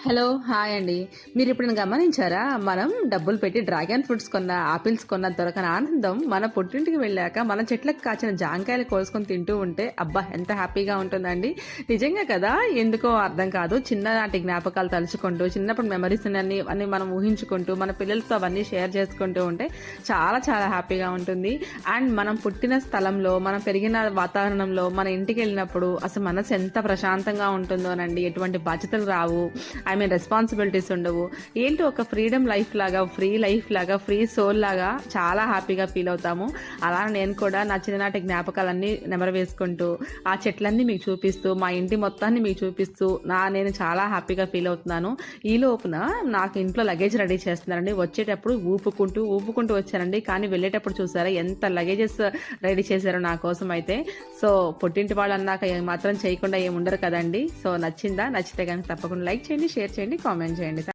Hello! Hi అండి. మీరెప్పుడైనా గమనించారా? మనం డబ్బులు పెట్టి డ్రాగన్ ఫ్రూట్స్ కొన్నా, ఆపిల్స్ కొన్నా దొరకని ఆనందం మన పుట్టింటికి వెళ్ళాక మన చెట్లకు కాచిన జాంకాయలు కోసుకొని తింటూ ఉంటే అబ్బా! ఎంత హ్యాపీగా ఉంటుందండి. నిజంగా కదా! ఎందుకో అర్థం కాదు. చిన్ననాటి జ్ఞాపకాలు తలుచుకుంటూ, చిన్నప్పుడు మెమరీస్ అన్నీ మనం ఊహించుకుంటూ, మన పిల్లలతో అవన్నీ షేర్ చేసుకుంటూ ఉంటే చాలా చాలా హ్యాపీగా ఉంటుంది. అండ్ మనం పుట్టిన స్థలంలో, మనం పెరిగిన వాతావరణంలో, మన ఇంటికెళ్ళినప్పుడు అసలు మనసు ఎంత ప్రశాంతంగా ఉంటుందోనండి. ఎటువంటి బాధ్యతలు రావు. రెస్పాన్సిబిలిటీస్ ఉండవు. ఏంటో ఒక ఫ్రీడమ్ లైఫ్ లాగా, ఫ్రీ లైఫ్ లాగా, ఫ్రీ సోల్ లాగా చాలా హ్యాపీగా ఫీల్ అవుతాము. అలా నేను కూడా నా చిన్ననాటి జ్ఞాపకాలన్నీ నెమరు వేసుకుంటూ, ఆ చెట్లన్నీ మీకు చూపిస్తూ, మా ఇంటి మొత్తాన్ని మీకు చూపిస్తూ నేను చాలా హ్యాపీగా ఫీల్ అవుతున్నాను. ఈ లోపున నాకు ఇంట్లో లగేజ్ రెడీ చేస్తున్నారండి. వచ్చేటప్పుడు ఊపుకుంటూ వచ్చానండి. కానీ వెళ్ళేటప్పుడు చూసారా ఎంత లగేజెస్ రెడీ చేశారో నా కోసం అయితే. సో పుట్టింటి వాళ్ళు అన్నాక మాత్రం చేయకుండా ఏమి ఉండరు కదండి. సో నచ్చిందా? నచ్చితే కనుక తప్పకుండా లైక్ చేయండి, షేర్ చేయండి, కామెంట్ చేయండి.